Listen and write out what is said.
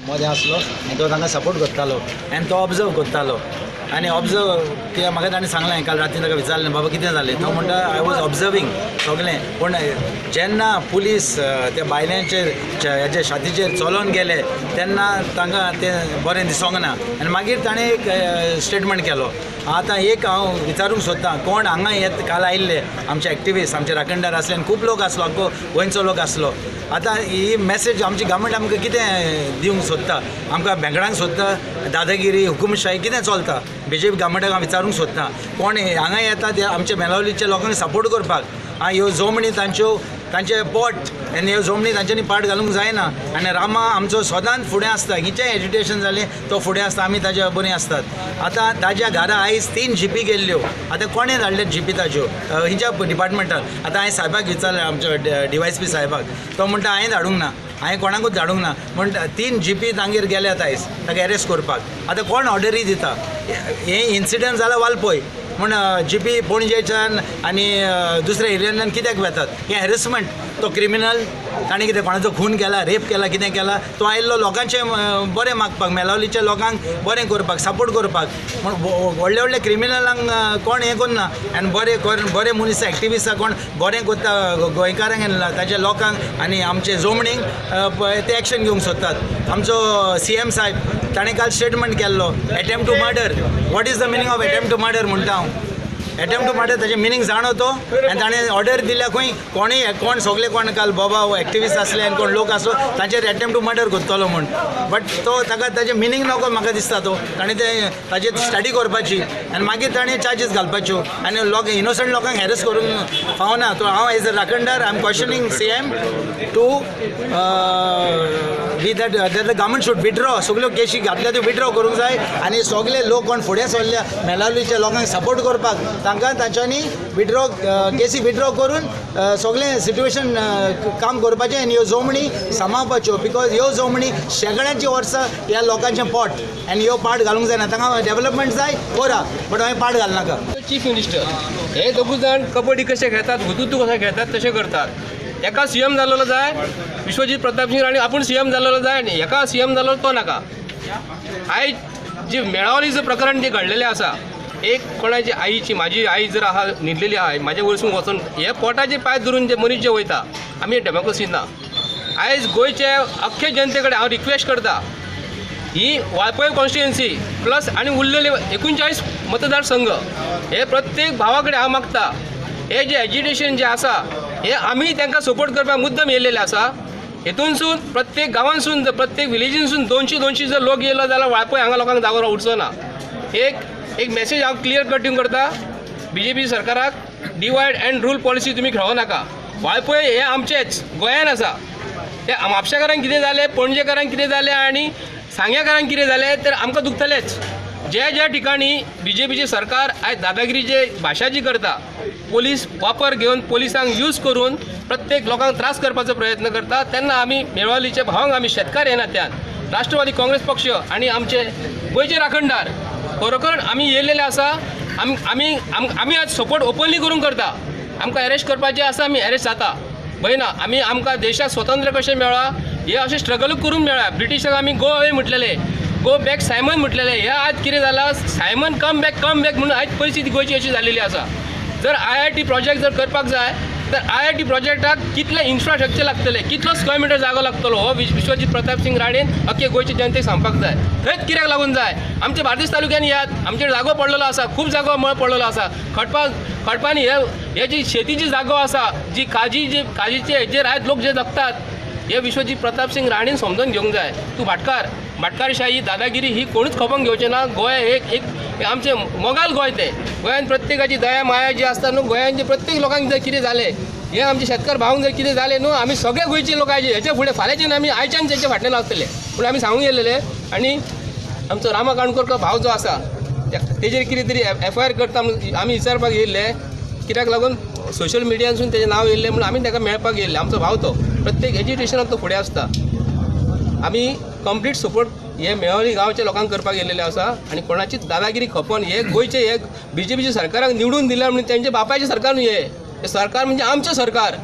मोदें आसलो आनी तो तांकां सपोर्ट करतालो आनी तो ऑब्जर्व करतालो आनी ऑब्जर्व कित्याक म्हाका ताणें सांगलें काल राती ताका विचारलें बाबा कितें जालें तो म्हणटा आय वॉज ऑब्जर्वींग सगलें पूण जेन्ना पुलीस त्या बायलांचेर हेजे छातीचेर चलोवन गेले तेन्ना तांकां तें बरें दिसोंक ना आनी मागीर ताणें एक स्टेटमेंट केलो आतां एक हांव विचारूंक सोदतां कोण हांगा येत काल आयिल्ले आमचे एक्टिविस्ट आमचे राखणदार आसले आनी खूब लोक आसलो आख्खो गोंयचो लोक आसलो आतां ही मॅसेज आमची गव्हर्मेंट आमकां कितें दिवंक सोदता आमकां भेंकडांक सोदता दादागिरी हुकुमशाही कितें चलता BJP गव्हर्मेंटाक हांव विचारूंक सोदतां कोण हांगा येता ते आमचे मेलावलीच्या लोकांक सपोर्ट करपाक ह्यो जमणी तांचे पोट आनी ह्यो जमणी तांच्यांनी पाट घालूंक जायना आनी रामा आमचो सदांच फुडें आसता खंयचें एजिटेशन जालें तो फुडें आसता आमी ताज्या बरीं असतात आतां ताज्या घरा आयज 3 जीपी गेल्ल्यो आतां कोणें धाडले जीपी ताज्यो हिंच्या डिपार्टमेंटान आतां हांवें साहेबाक विचारलें आमच्या DYSP साहेबाक तो म्हणटा हांवें धाडूंक ना हांवें कोणाकूच धाडूंक ना म्हण 3 जीपी तांगेर गेल्यात आयज ताका एरेस्ट करपाक आतां कोण ऑर्डरी दिता हें इन्सिडंट जाला वालपय म्हण जीपी पणजेच्यान आनी दुसऱ्या एरियांतल्यान कित्याक वेतात हें हॅरेसमेंट तो क्रिमिनल ताणें कितें कोणाचो खून केला रेप केला कितें केला तो आयिल्लो लोकांचें बरें मागपाक मेलावलीच्या लोकांक बरें करपाक सपोर्ट करपाक म्हण व्हडले व्हडले क्रिमिनलांक कोण हें करना आनी बरे मनीस एक्टिविस्टां कोण बरें करता गोंयकारांक ताच्या लोकांक आनी आमचे जमणीक ते एक्शन घेवंक सोदतात आमचो CM साहेब ताणें काल स्टेटमेंट केल्लो attempt to murder what is the meaning of attempt to murder म्हणटा हांव अटेम्प्ट टू मर्डर ताचें मिनींग जाणो तो आनी ताणें ऑर्डर दिल्या खंय कोण सगळे कोण काल बाबा एक्टिविस्ट आसले आनी कोण लोक आसलो तांचेर अटेम्प्ट टू मर्डर करतलो म्हण बट तो ताका ताचें मिनींग नको म्हाका दिसता तो ताणें तें ताचेर स्टडी करपाची आनी मागीर ताणें चार्जीस घालपाच्यो आनी लोक इनोसंट लोकांक हॅरेस करूंक फावना तो हांव एज अ राखणदार I am questioning CM to that the government should withdraw सगळ्यो केशी घातल्या त्यो विथड्रॉ करूंक जाय आनी सगळे लोक कोण फुडें सरल्या मेलावलीच्या लोकांक सपोर्ट करपाक तांकां तांच्यांनी केसी विथड्रॉ करून सगळें सिट्युएशन काम करपाचें आनी ह्यो जमणी सांबाळपाच्यो बिकॉज ह्यो जमणी शेकड्यांची वर्सां ह्या लोकांचें पोट आनी ह्यो पाट घालूंक जायना तांकां डेव्हलपमेंट जाय करा बट हांवें पाट घालनाका चीफ मिनिस्टर हे दोगूय जाण कबड्डी कशें खेळटात हुतूतू कशें खेळटात तशें करतात एका CM जाल्लो जाय विश्वजीत प्रताप सिंग राणे आपूण CM जाल्लो जाय आनी एका CM जाल्लो तो नाका आयज जी मेळावलीचं प्रकरण जे घडलेलें आसा एक कोणाची आईची म्हाजी आई जर आहा न्हिदलेली आहा म्हाजे वयरसून वचून हे पोटाचे पांय धरून जे मनीस जे वयता आमी डेमोक्रेसी ना आयज गोंयचे अख्खे जनते कडेन हांव रिक्वेस्ट करता ही वाळपय कॉन्स्टिट्युएन्सी प्लस आनी उरलेले 39 मतदारसंघ हे प्रत्येक भावा कडेन हांव मागता हे जे एजिटेशन जे आसा हे आमी तांकां सपोर्ट करपाक मुद्दम येयलेले आसा हेतूनसून प्रत्येक गांवांसून प्रत्येक विलेजीनसून 200 जर लोक येयलो जाल्यार वाळपय हांगा लोकांक जागो उरचो ना एक मेसेज हांव क्लियर कटींग करता BJP सरकाराक डिवायड अँड रूल पॉलिसी तुमी खेळों नाका वाळपय हे आमचेच गोंयान आसा ते म्हापशेकारांक कितें जालें पणजेकारांक कितें जालें आनी सांग्याकारांक कितें जालें तर आमकां दुखतलेंच ज्या ठिकाणी BJPचे सरकार आयज दादागिरीचे भाशा जी करता पोलीस वापर घेवन पोलिसांक यूज करून प्रत्येक लोकांक त्रास करपाचो प्रयत्न करता तेन्ना आमी मेळवालीचे भावांक आमी शेतकार हे नात्यान राष्ट्रवादी काँग्रेस पक्ष आनी आमचे गोंयचे राखणदार खरोखर आमी येयलेले आसा आमी आज सपोर्ट ओपनली करूंक करता आमकां अरेस्ट करपाचें आसा आमी अरेस्ट जाता भंय ना आमकां देशाक स्वतंत्र कशें मेळ्ळा हे अशें स्ट्रगल करून मेळ्ळा ब्रिटिशाक आमी गो अवे म्हटलेले गो बॅक सायमन म्हटलेले हे आज कितें जाला सायमन कम बॅक म्हणून आयज परिस्थिती गोंयची अशी जाल्लेली आसा जर IIT प्रोजेक्ट जर करपाक जाय तर IIT प्रोजेक्टाक कितले इन्फ्रास्ट्रक्चर लागतले कितलो स्क्वेअर मिटर जागो लागतलो हो विश्वजीत प्रताप सिंग राणेन अख्खे गोंयचे जनतेक सांगपाक जाय थंयच कित्याक लागून जाय आमच्या बार्देस तालुक्यान यात आमचेर जागो पडलेलो आसा खूब जागो मळ पडलेलो आसा खडपांनी हे जी शेतीची जागो आसा जी काजीचे हेजेर आयज लोक जे जगतात हे विश्वजीत प्रताप सिंग राणेन समजून घेवंक जाय तूं भाटकारशाही दादागिरी ही कोणूच खपोवंक घेवचें ना गोंय एक आमचें मोगाल गोंय तें गोंयान प्रत्येकाची दया माया जी आसता न्हू गोंयान जे प्रत्येक लोकांक जर कितें जालें हे आमचे शेतकार भावांक जर कितें जालें न्हू आमी सगळे गोंयचे लोक हेचे फुडें फाल्यांच्यान आमी आयच्यान तेचे फाटल्यान आसतले पूण आमी सांगूंक गेलेले आनी आमचो रामा काणकोणकर भाव जो आसा तेजेर कितें तरी FIR करता आमी विचारपाक येयल्ले कित्याक लागून सोशल मिडियासून तेजें नांव येयल्लें म्हणून आमी ताका मेळपाक येयल्ले आमचो भाव तो प्रत्येक एज्युकेशनाक तो फुडें आसता आमी कंप्लीट सपोर्ट हे मेळवली गांवच्या लोकांक करपाक गेलेले आसा आनी कोणाची दादागिरी खपोवन हे गोंयचे एक BJPच्या सरकाराक निवडून दिल्या म्हणून तेंच्या बापायचें सरकार न्हू हे सरकार म्हणजे आमचें सरकार